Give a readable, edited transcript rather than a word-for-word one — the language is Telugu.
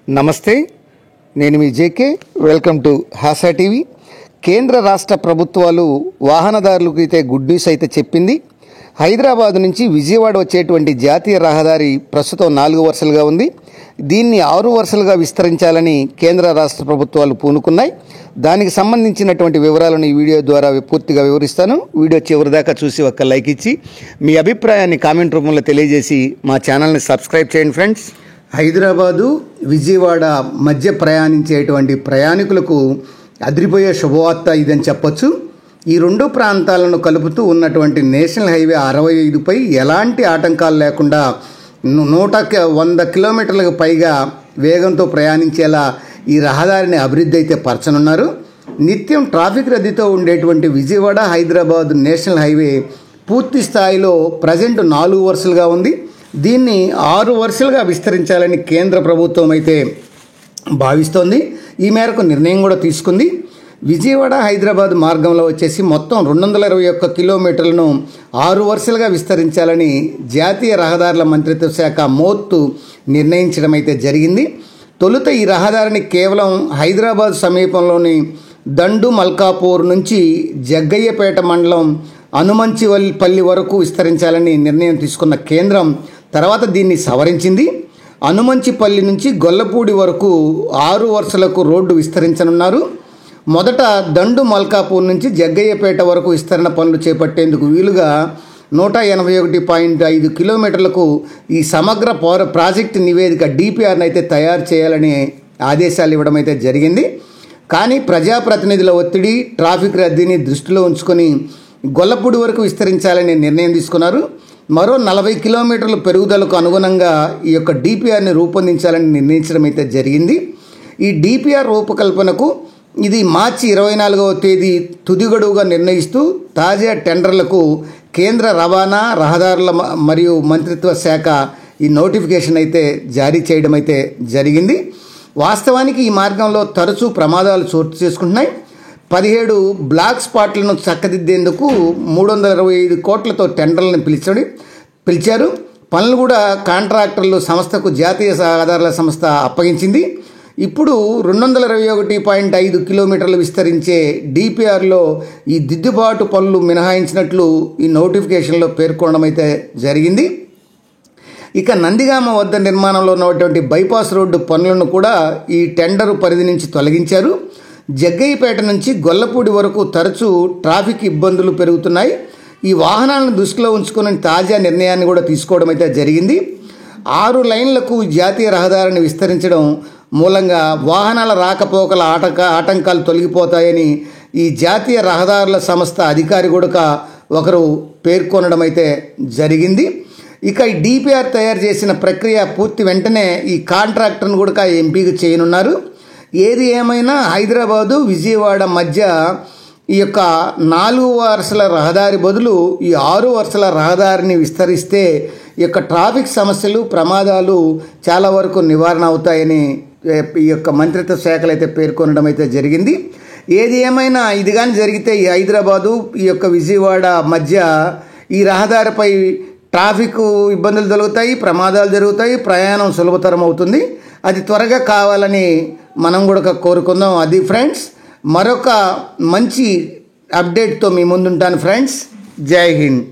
నమస్తే, నేను మీ JK. Welcome to Hasa TV. కేంద్ర రాష్ట్ర ప్రభుత్వాలు వాహనదారులకు అయితే గుడ్ న్యూస్ అయితే చెప్పింది. హైదరాబాద్ నుంచి విజయవాడ వచ్చేటువంటి జాతీయ రహదారి ప్రస్తుతం 4 వరుసలుగా ఉంది. దీన్ని 6 వరుసలుగా విస్తరించాలని కేంద్ర రాష్ట్ర ప్రభుత్వాలు పూనుకున్నాయి. దానికి సంబంధించినటువంటి వివరాలను ఈ వీడియో ద్వారా పూర్తిగా వివరిస్తాను. వీడియో చివరి దాకా చూసి ఒక లైక్ ఇచ్చి మీ అభిప్రాయాన్ని కామెంట్ రూపంలో తెలియజేసి మా ఛానల్ని సబ్స్క్రైబ్ చేయండి ఫ్రెండ్స్. హైదరాబాదు విజయవాడ మధ్య ప్రయాణించేటువంటి ప్రయాణికులకు అదిరిపోయే శుభవార్త ఇదని చెప్పొచ్చు. ఈ రెండు ప్రాంతాలను కలుపుతూ ఉన్నటువంటి నేషనల్ హైవే 65పై ఎలాంటి ఆటంకాలు లేకుండా 100 కిలోమీటర్లకు పైగా వేగంతో ప్రయాణించేలా ఈ రహదారిని అభివృద్ధి అయితే పరచనున్నారు. నిత్యం ట్రాఫిక్ రద్దీతో ఉండేటువంటి విజయవాడ హైదరాబాద్ నేషనల్ హైవే పూర్తి స్థాయిలో ప్రజెంట్ 4 వరుసలుగా ఉంది. దీన్ని 6 వరుసలుగా విస్తరించాలని కేంద్ర ప్రభుత్వం అయితే భావిస్తోంది. ఈ మేరకు నిర్ణయం కూడా తీసుకుంది. విజయవాడ హైదరాబాద్ మార్గంలో వచ్చేసి మొత్తం 221 కిలోమీటర్లను 6 వరుసలుగా విస్తరించాలని జాతీయ రహదారుల మంత్రిత్వ శాఖ మోత్తు నిర్ణయించడం అయితే జరిగింది. తొలుత ఈ రహదారిని కేవలం హైదరాబాద్ సమీపంలోని దండు మల్కాపూర్ నుంచి జగ్గయ్యపేట మండలం అనుమంచిపల్లి వరకు విస్తరించాలని నిర్ణయం తీసుకున్న కేంద్రం తర్వాత దీన్ని సవరించింది. అనుమంచిపల్లి నుంచి గొల్లపూడి వరకు 6 వరుసలకు రోడ్డు విస్తరించనున్నారు. మొదట దండు మల్కాపూర్ నుంచి జగ్గయ్యపేట వరకు విస్తరణ పనులు చేపట్టేందుకు వీలుగా 181.5 కిలోమీటర్లకు ఈ సమగ్ర ప్రాజెక్టు నివేదిక డిపిఆర్ని అయితే తయారు చేయాలని ఆదేశాలు ఇవ్వడం అయితే జరిగింది. కానీ ప్రజాప్రతినిధుల ఒత్తిడి, ట్రాఫిక్ రద్దీని దృష్టిలో ఉంచుకొని గొల్లపూడి వరకు విస్తరించాలని నిర్ణయం తీసుకున్నారు. మరో 40 కిలోమీటర్ల పెరుగుదలకు అనుగుణంగా ఈ యొక్క డిపిఆర్ని రూపొందించాలని నిర్ణయించడం అయితే జరిగింది. ఈ డిపిఆర్ రూపకల్పనకు ఇది మార్చి 24వ తేదీ తుది గడువుగా నిర్ణయిస్తూ తాజా టెండర్లకు కేంద్ర రవాణా, రహదారుల మరియు మంత్రిత్వ శాఖ ఈ నోటిఫికేషన్ అయితే జారీ చేయడం అయితే జరిగింది. వాస్తవానికి ఈ మార్గంలో తరచూ ప్రమాదాలు చోటు చేసుకుంటున్నాయి. 17 బ్లాక్ స్పాట్లను చక్కదిద్దేందుకు 325 కోట్లతో టెండర్లను పిలిచారు. పనులు కూడా కాంట్రాక్టర్లు సంస్థకు జాతీయ రహదారుల సంస్థ అప్పగించింది. ఇప్పుడు 221.5 కిలోమీటర్లు విస్తరించే డిపిఆర్లో ఈ దిద్దుబాటు పనులు మినహాయించినట్లు ఈ నోటిఫికేషన్లో పేర్కొనడం అయితే జరిగింది. ఇక నందిగామ వద్ద నిర్మాణంలో ఉన్నటువంటి బైపాస్ రోడ్డు పనులను కూడా ఈ టెండరు పరిధి నుంచి తొలగించారు. జగ్గయ్యపేట నుంచి గొల్లపూడి వరకు తరచూ ట్రాఫిక్ ఇబ్బందులు పెరుగుతున్నాయి. ఈ వాహనాలను దృష్టిలో ఉంచుకుని తాజా నిర్ణయాన్ని కూడా తీసుకోవడం అయితే జరిగింది. 6 లైన్లకు జాతీయ రహదారిని విస్తరించడం మూలంగా వాహనాల రాకపోకల ఆటంకాలు తొలగిపోతాయని ఈ జాతీయ రహదారుల సంస్థ అధికారి కూడా ఒకరు పేర్కొనడం అయితే జరిగింది. ఇక ఈ డిపిఆర్ తయారు చేసిన ప్రక్రియ పూర్తి వెంటనే ఈ కాంట్రాక్టర్ను కూడా ఎంపిక చేయనున్నారు. ఏది ఏమైనా హైదరాబాదు విజయవాడ మధ్య ఈ యొక్క 4 వరుసల రహదారి బదులు ఈ 6 వరుసల రహదారిని విస్తరిస్తే ఈ యొక్క ట్రాఫిక్ సమస్యలు, ప్రమాదాలు చాలా వరకు నివారణ అవుతాయని ఈ యొక్క మంత్రిత్వ శాఖలు అయితే పేర్కొనడం అయితే జరిగింది. ఏది ఏమైనా ఇది కానీ జరిగితే ఈ హైదరాబాదు ఈ యొక్క విజయవాడ మధ్య ఈ రహదారిపై ట్రాఫిక్ ఇబ్బందులు జరుగుతాయి, ప్రమాదాలు జరుగుతాయి, ప్రయాణం సులభతరం అవుతుంది. అది త్వరగా కావాలని మనం కూడా కోరుకుందాం. అది ఫ్రెండ్స్, మరొక మంచి అప్డేట్తో మీ ముందుంటాను ఫ్రెండ్స్. జై హింద్.